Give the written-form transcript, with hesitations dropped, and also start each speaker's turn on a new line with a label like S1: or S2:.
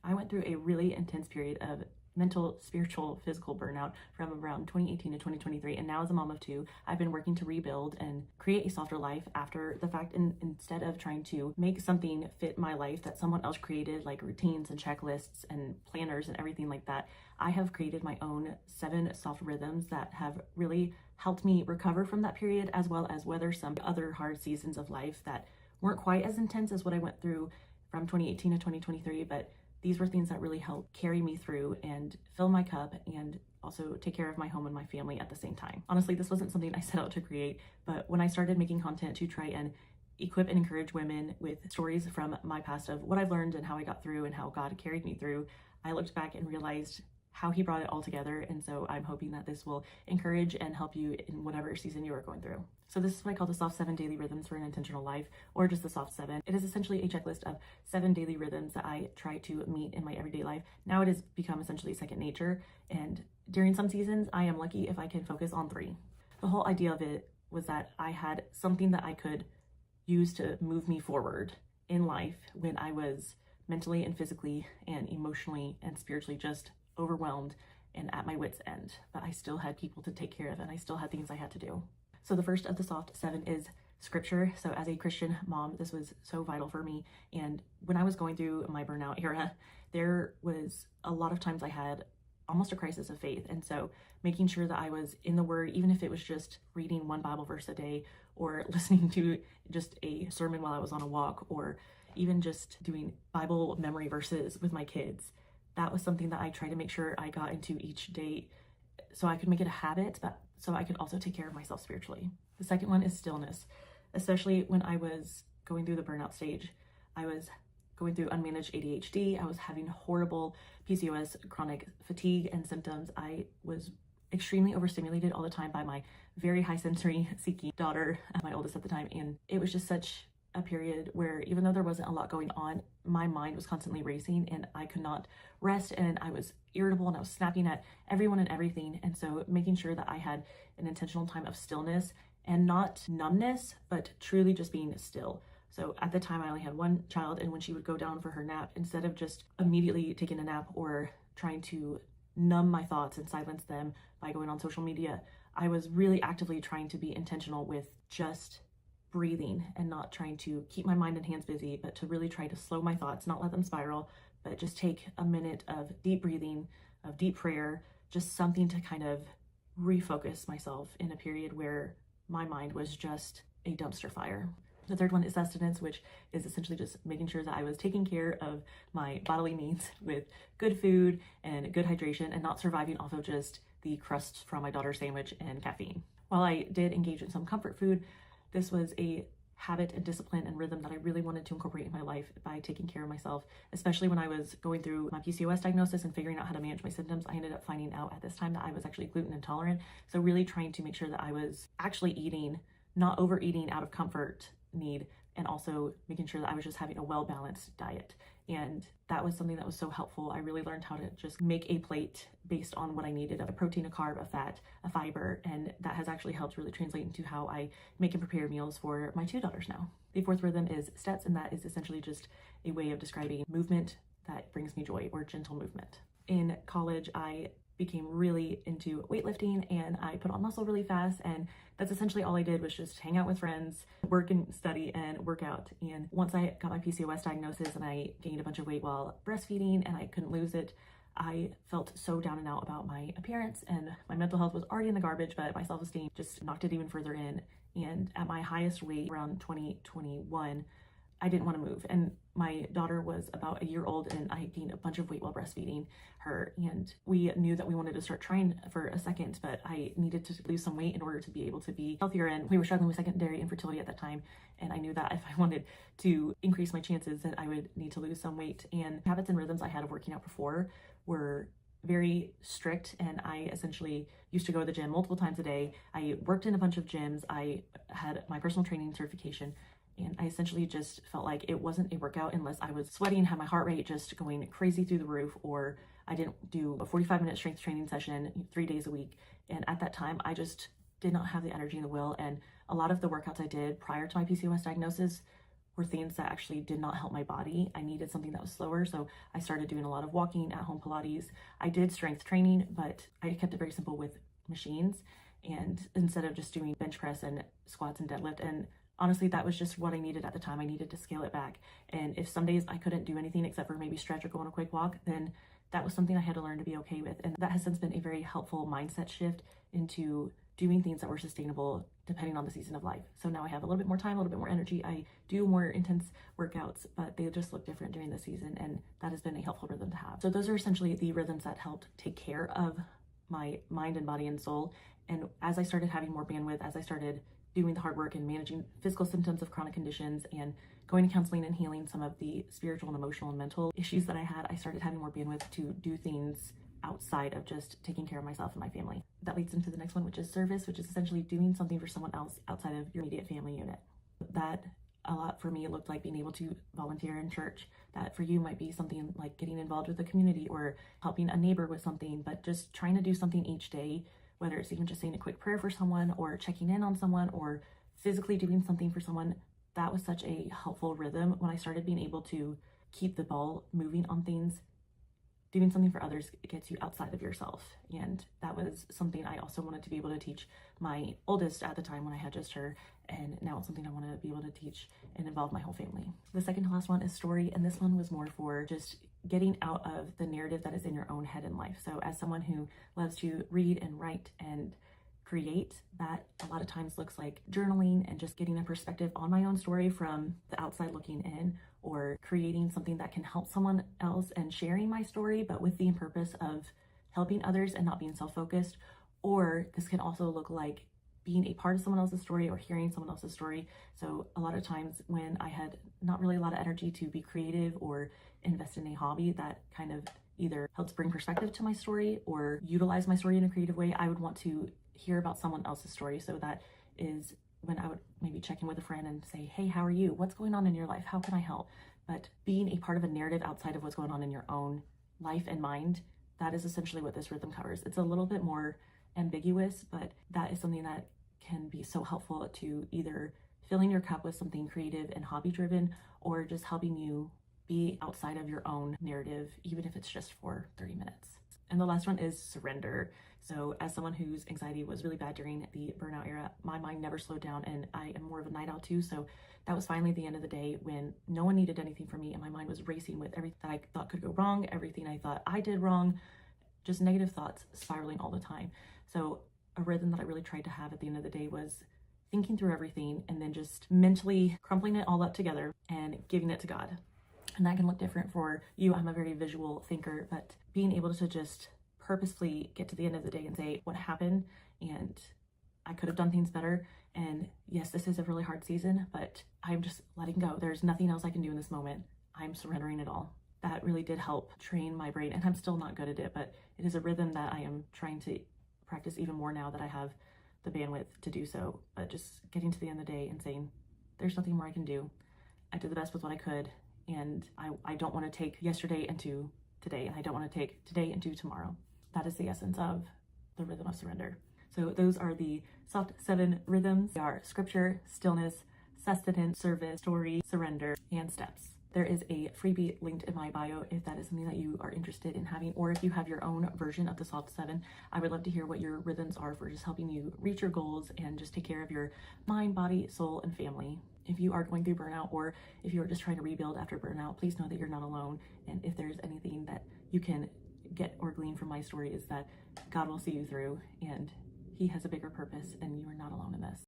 S1: I went through a really intense period of mental, spiritual, physical burnout from around 2018 to 2023. And now as a mom of two, I've been working to rebuild and create a softer life after the fact. And instead of trying to make something fit my life that someone else created, like routines and checklists and planners and everything like that, I have created my own 7 soft rhythms that have really helped me recover from that period, as well as weather some other hard seasons of life that weren't quite as intense as what I went through from 2018 to 2023, but these were things that really helped carry me through and fill my cup and also take care of my home and my family at the same time. Honestly, this wasn't something I set out to create, but when I started making content to try and equip and encourage women with stories from my past of what I've learned and how I got through and how God carried me through, I looked back and realized how he brought it all together. And so I'm hoping that this will encourage and help you in whatever season you are going through. So this is what I call the soft 7 daily rhythms for an intentional life, or just the soft 7. It is essentially a checklist of 7 daily rhythms that I try to meet in my everyday life. Now it has become essentially second nature. And during some seasons, I am lucky if I can focus on 3. The whole idea of it was that I had something that I could use to move me forward in life when I was mentally and physically and emotionally and spiritually just overwhelmed and at my wit's end, but I still had people to take care of and I still had things I had to do. So the first of the soft 7 is scripture. So as a Christian mom, this was so vital for me. And when I was going through my burnout era, there was a lot of times I had almost a crisis of faith. And so making sure that I was in the word, even if it was just reading 1 Bible verse a day or listening to just a sermon while I was on a walk, or even just doing Bible memory verses with my kids. That was something that I tried to make sure I got into each day so I could make it a habit, but so I could also take care of myself spiritually. The second one is stillness, especially when I was going through the burnout stage. I was going through unmanaged ADHD. I was having horrible PCOS, chronic fatigue and symptoms. I was extremely overstimulated all the time by my very high sensory seeking daughter, my oldest at the time. And it was just such a period where even though there wasn't a lot going on, my mind was constantly racing and I could not rest, and I was irritable and I was snapping at everyone and everything. And so making sure that I had an intentional time of stillness, and not numbness, but truly just being still. So at the time I only had 1 child, and when she would go down for her nap, instead of just immediately taking a nap or trying to numb my thoughts and silence them by going on social media, I was really actively trying to be intentional with just breathing and not trying to keep my mind and hands busy, but to really try to slow my thoughts, not let them spiral, but just take a minute of deep breathing, of deep prayer, just something to kind of refocus myself in a period where my mind was just a dumpster fire. The third one is sustenance, which is essentially just making sure that I was taking care of my bodily needs with good food and good hydration, and not surviving off of just the crusts from my daughter's sandwich and caffeine. While I did engage in some comfort food, this was a habit and discipline and rhythm that I really wanted to incorporate in my life by taking care of myself, especially when I was going through my PCOS diagnosis and figuring out how to manage my symptoms. I ended up finding out at this time that I was actually gluten intolerant. So really trying to make sure that I was actually eating, not overeating out of comfort need, and also making sure that I was just having a well-balanced diet. And that was something that was so helpful. I really learned how to just make a plate based on what I needed, a protein, a carb, a fat, a fiber, and that has actually helped really translate into how I make and prepare meals for my 2 daughters now. The 4th rhythm is steps, and that is essentially just a way of describing movement that brings me joy, or gentle movement. In college, I became really into weightlifting and I put on muscle really fast, and that's essentially all I did was just hang out with friends, work and study and work out. And once I got my PCOS diagnosis and I gained a bunch of weight while breastfeeding and I couldn't lose it, I felt so down and out about my appearance, and my mental health was already in the garbage, but my self-esteem just knocked it even further in. And at my highest weight around 2021, I didn't want to move. And my daughter was about a year old and I gained a bunch of weight while breastfeeding her. And we knew that we wanted to start trying for a second, but I needed to lose some weight in order to be able to be healthier. And we were struggling with secondary infertility at that time. And I knew that if I wanted to increase my chances, that I would need to lose some weight. And habits and rhythms I had of working out before were very strict, and I essentially used to go to the gym multiple times a day. I worked in a bunch of gyms. I had my personal training certification. And I essentially just felt like it wasn't a workout unless I was sweating, had my heart rate just going crazy through the roof, or I didn't do a 45-minute strength training session 3 days a week. And at that time, I just did not have the energy and the will. And a lot of the workouts I did prior to my PCOS diagnosis were things that actually did not help my body. I needed something that was slower, so I started doing a lot of walking, at home Pilates. I did strength training, but I kept it very simple with machines, and instead of just doing bench press and squats and deadlift. And honestly, that was just what I needed at the time. I needed to scale it back. And if some days I couldn't do anything except for maybe stretch or go on a quick walk, then that was something I had to learn to be okay with. And that has since been a very helpful mindset shift into doing things that were sustainable depending on the season of life. So now I have a little bit more time, a little bit more energy. I do more intense workouts, but they just look different during the season, and that has been a helpful rhythm to have. So those are essentially the rhythms that helped take care of my mind and body and soul. And as I started having more bandwidth, as I started doing the hard work and managing physical symptoms of chronic conditions and going to counseling and healing some of the spiritual and emotional and mental issues that I had, I started having more bandwidth to do things outside of just taking care of myself and my family. That leads into the next one, which is service, which is essentially doing something for someone else outside of your immediate family unit. That a lot for me looked like being able to volunteer in church. That for you might be something like getting involved with the community or helping a neighbor with something, but just trying to do something each day, whether it's even just saying a quick prayer for someone or checking in on someone or physically doing something for someone. That was such a helpful rhythm when I started being able to keep the ball moving on things. Doing something for others gets you outside of yourself. And that was something I also wanted to be able to teach my oldest at the time when I had just her. And now it's something I want to be able to teach and involve my whole family. The second to last one is story. And this one was more for just getting out of the narrative that is in your own head in life. So as someone who loves to read and write and create, that a lot of times looks like journaling and just getting a perspective on my own story from the outside looking in, or creating something that can help someone else and sharing my story, but with the purpose of helping others and not being self-focused. Or this can also look like being a part of someone else's story or hearing someone else's story. So a lot of times when I had not really a lot of energy to be creative or invest in a hobby that kind of either helps bring perspective to my story or utilize my story in a creative way, I would want to hear about someone else's story. So that is when I would maybe check in with a friend and say, hey, how are you? What's going on in your life? How can I help? But being a part of a narrative outside of what's going on in your own life and mind, that is essentially what this rhythm covers. It's a little bit more ambiguous, but that is something that can be so helpful to either filling your cup with something creative and hobby driven, or just helping you be outside of your own narrative, even if it's just for 30 minutes. And the last one is surrender. So as someone whose anxiety was really bad during the burnout era, my mind never slowed down, and I am more of a night owl too. So that was finally the end of the day when no one needed anything from me, and my mind was racing with everything that I thought could go wrong, everything I thought I did wrong, just negative thoughts spiraling all the time. So a rhythm that I really tried to have at the end of the day was thinking through everything and then just mentally crumpling it all up together and giving it to God. And that can look different for you. I'm a very visual thinker, but being able to just purposefully get to the end of the day and say what happened, and I could have done things better. And yes, this is a really hard season, but I'm just letting go. There's nothing else I can do in this moment. I'm surrendering it all. That really did help train my brain, and I'm still not good at it, but it is a rhythm that I am trying to practice even more now that I have the bandwidth to do so. But just getting to the end of the day and saying, there's nothing more I can do. I did the best with what I could, and I don't want to take yesterday into today, and I don't want to take today into tomorrow. That is the essence of the rhythm of surrender. So those are the soft 7 rhythms. They are scripture, stillness, sustenance, service, story, surrender, and steps. There is a freebie linked in my bio if that is something that you are interested in having, or if you have your own version of the soft 7. I would love to hear what your rhythms are for just helping you reach your goals and just take care of your mind, body, soul, and family. If you are going through burnout, or if you are just trying to rebuild after burnout, please know that you're not alone. And if there's anything that you can get or glean from my story, is that God will see you through, and He has a bigger purpose, and you are not alone in this.